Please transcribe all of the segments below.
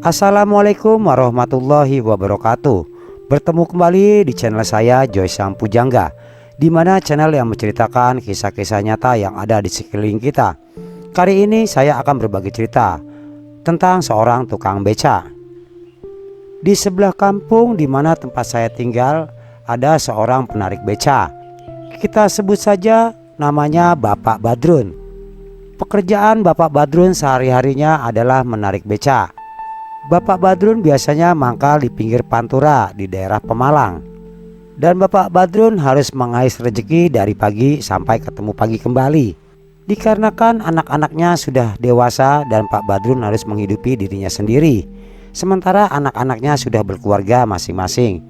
Assalamualaikum warahmatullahi wabarakatuh. Bertemu kembali di channel saya Joy Sang Pujangga, di mana channel yang menceritakan kisah-kisah nyata yang ada di sekeliling kita. Kali ini saya akan berbagi cerita tentang seorang tukang beca. Di sebelah kampung di mana tempat saya tinggal ada seorang penarik beca. Kita sebut saja namanya Bapak Badrun. Pekerjaan Bapak Badrun sehari-harinya adalah menarik beca. Bapak Badrun biasanya mangkal di pinggir pantura di daerah Pemalang. Dan Bapak Badrun harus mengais rezeki dari pagi sampai ketemu pagi kembali. Dikarenakan anak-anaknya sudah dewasa dan Pak Badrun harus menghidupi dirinya sendiri, sementara anak-anaknya sudah berkeluarga masing-masing.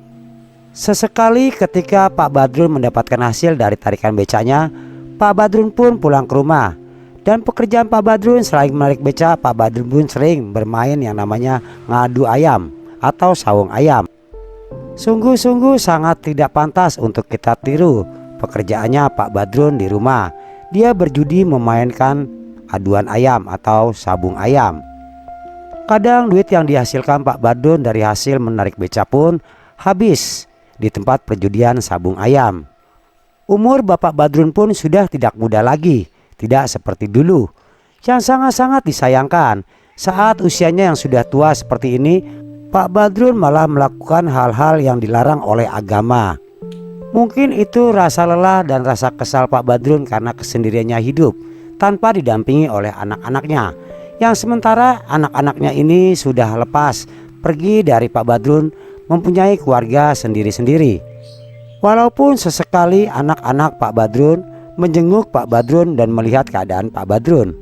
Sesekali ketika Pak Badrun mendapatkan hasil dari tarikan becanya, Pak Badrun pun pulang ke rumah. Dan pekerjaan Pak Badrun selain menarik beca, Pak Badrun pun sering bermain yang namanya ngadu ayam atau sawung ayam. Sungguh-sungguh sangat tidak pantas untuk kita tiru pekerjaannya Pak Badrun di rumah. Dia berjudi memainkan aduan ayam atau sabung ayam. Kadang duit yang dihasilkan Pak Badrun dari hasil menarik beca pun habis di tempat perjudian sabung ayam. Umur Bapak Badrun pun sudah tidak muda lagi. Tidak seperti dulu, yang sangat-sangat disayangkan. Saat usianya yang sudah tua seperti ini, Pak Badrun malah melakukan hal-hal yang dilarang oleh agama. Mungkin itu rasa lelah dan rasa kesal Pak Badrun karena kesendiriannya hidup tanpa didampingi oleh anak-anaknya, yang sementara anak-anaknya ini sudah lepas pergi dari Pak Badrun, mempunyai keluarga sendiri-sendiri. Walaupun sesekali anak-anak Pak Badrun menjenguk Pak Badrun dan melihat keadaan Pak Badrun.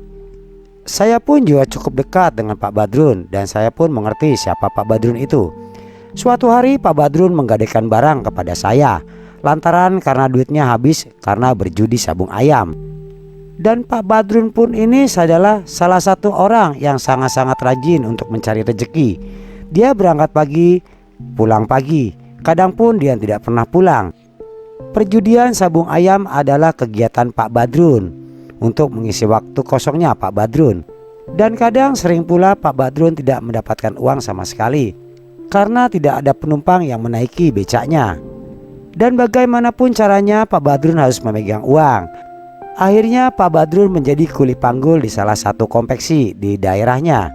Saya pun juga cukup dekat dengan Pak Badrun dan saya pun mengerti siapa Pak Badrun itu. Suatu hari Pak Badrun menggadaikan barang kepada saya lantaran karena duitnya habis karena berjudi sabung ayam. Dan Pak Badrun pun ini adalah salah satu orang yang sangat-sangat rajin untuk mencari rezeki. Dia berangkat pagi, pulang pagi. Kadang pun dia tidak pernah pulang. Perjudian sabung ayam adalah kegiatan Pak Badrun untuk mengisi waktu kosongnya Pak Badrun. Dan kadang sering pula Pak Badrun tidak mendapatkan uang sama sekali karena tidak ada penumpang yang menaiki becaknya. Dan bagaimanapun caranya Pak Badrun harus memegang uang. Akhirnya Pak Badrun menjadi kuli panggul di salah satu konveksi di daerahnya.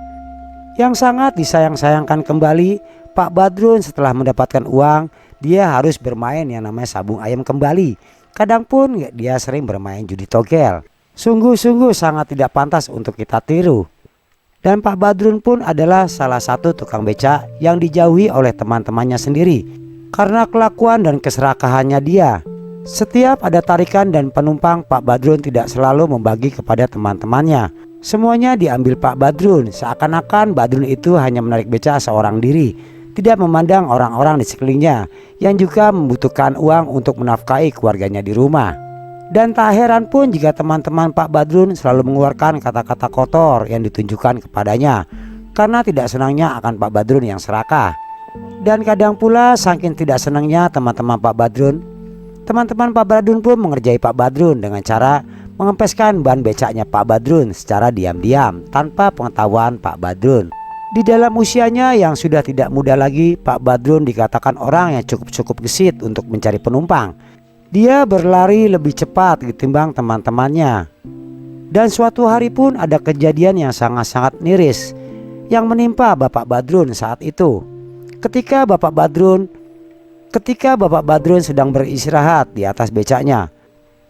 Yang sangat disayang-sayangkan kembali, Pak Badrun setelah mendapatkan uang, dia harus bermain yang namanya sabung ayam kembali. Kadang pun dia sering bermain judi togel. Sungguh-sungguh sangat tidak pantas untuk kita tiru. Dan Pak Badrun pun adalah salah satu tukang beca yang dijauhi oleh teman-temannya sendiri karena kelakuan dan keserakahannya dia. Setiap ada tarikan dan penumpang, Pak Badrun tidak selalu membagi kepada teman-temannya. Semuanya diambil Pak Badrun, seakan-akan Badrun itu hanya menarik beca seorang diri, tidak memandang orang-orang di sekelilingnya yang juga membutuhkan uang untuk menafkahi keluarganya di rumah. Dan tak heran pun jika teman-teman Pak Badrun selalu mengeluarkan kata-kata kotor yang ditunjukkan kepadanya karena tidak senangnya akan Pak Badrun yang serakah. Dan kadang pula saking tidak senangnya teman-teman Pak Badrun pun mengerjai Pak Badrun dengan cara mengempeskan ban becaknya Pak Badrun secara diam-diam tanpa pengetahuan Pak Badrun. Di dalam usianya yang sudah tidak muda lagi, Pak Badrun dikatakan orang yang cukup gesit untuk mencari penumpang. Dia berlari lebih cepat ketimbang teman-temannya. Dan suatu hari pun ada kejadian yang sangat-sangat miris yang menimpa Bapak Badrun saat itu. Ketika Bapak Badrun sedang beristirahat di atas becaknya,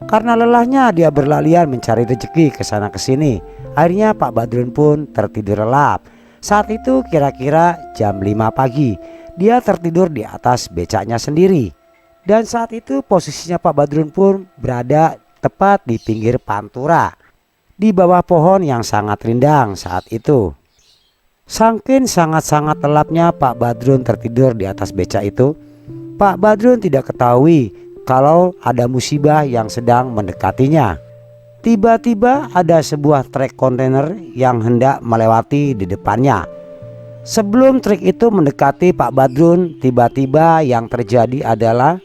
karena lelahnya dia berlarian mencari rezeki ke sana ke sini. Akhirnya Pak Badrun pun tertidur lelap. Saat itu kira-kira jam 5 pagi. Dia tertidur di atas becaknya sendiri. Dan saat itu posisinya Pak Badrun pun berada tepat di pinggir pantura, di bawah pohon yang sangat rindang saat itu. Saking sangat-sangat lelapnya Pak Badrun tertidur di atas becak itu, Pak Badrun tidak ketahui kalau ada musibah yang sedang mendekatinya. Tiba-tiba ada sebuah trek kontainer yang hendak melewati di depannya. Sebelum trek itu mendekati Pak Badrun, tiba-tiba yang terjadi adalah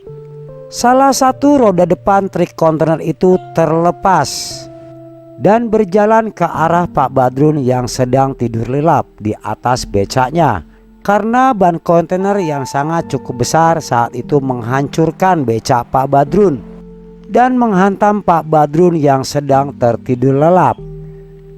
salah satu roda depan trek kontainer itu terlepas. dan berjalan ke arah Pak Badrun yang sedang tidur lelap di atas becaknya. Karena ban kontainer yang sangat cukup besar saat itu menghancurkan becak Pak Badrun dan menghantam Pak Badrun yang sedang tertidur lelap.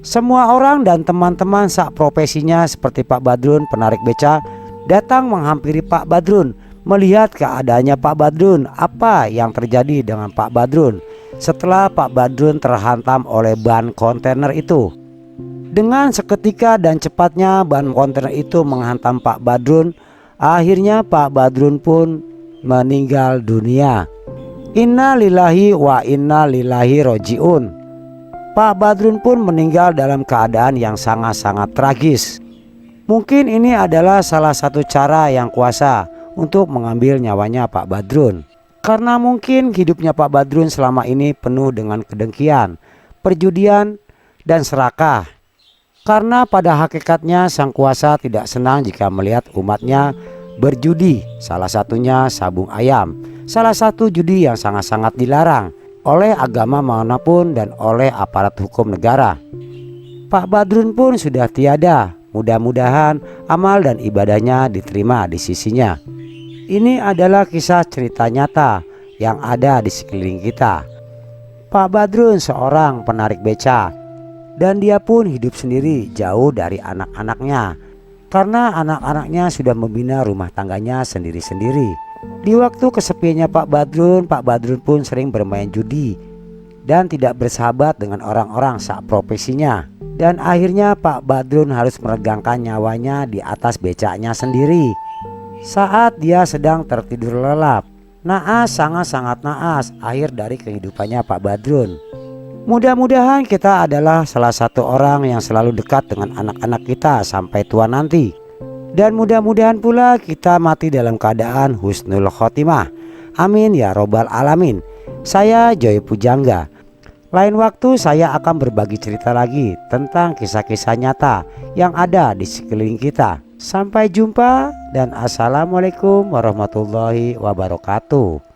Semua orang dan teman-teman sak profesinya seperti Pak Badrun penarik beca datang menghampiri Pak Badrun, melihat keadaannya Pak Badrun, apa yang terjadi dengan Pak Badrun setelah Pak Badrun terhantam oleh ban kontainer itu. Dengan seketika dan cepatnya ban kontainer itu menghantam Pak Badrun. Akhirnya Pak Badrun pun meninggal dunia. Inna lillahi wa inna ilaihi rojiun. Pak Badrun pun meninggal dalam keadaan yang sangat-sangat tragis. Mungkin ini adalah salah satu cara yang kuasa untuk mengambil nyawanya Pak Badrun. Karena mungkin hidupnya Pak Badrun selama ini penuh dengan kedengkian, perjudian, dan serakah. Karena pada hakikatnya sang kuasa tidak senang jika melihat umatnya berjudi, salah satunya sabung ayam, salah satu judi yang sangat-sangat dilarang oleh agama manapun dan oleh aparat hukum negara. Pak Badrun pun sudah tiada. Mudah-mudahan amal dan ibadahnya diterima di sisinya. Ini adalah kisah cerita nyata yang ada di sekeliling kita. Pak Badrun seorang penarik beca, dan dia pun hidup sendiri jauh dari anak-anaknya, karena anak-anaknya sudah membina rumah tangganya sendiri-sendiri. Di waktu kesepiannya Pak Badrun pun sering bermain judi dan tidak bersahabat dengan orang-orang sak profesinya. Dan akhirnya Pak Badrun harus meregangkan nyawanya di atas becaknya sendiri saat dia sedang tertidur lelap. Naas, sangat-sangat naas akhir dari kehidupannya Pak Badrun. Mudah-mudahan kita adalah salah satu orang yang selalu dekat dengan anak-anak kita sampai tua nanti. Dan mudah-mudahan pula kita mati dalam keadaan husnul khotimah. Amin ya robbal alamin. Saya Joy Pujangga. Lain waktu saya akan berbagi cerita lagi tentang kisah-kisah nyata yang ada di sekeliling kita. Sampai jumpa dan assalamualaikum warahmatullahi wabarakatuh.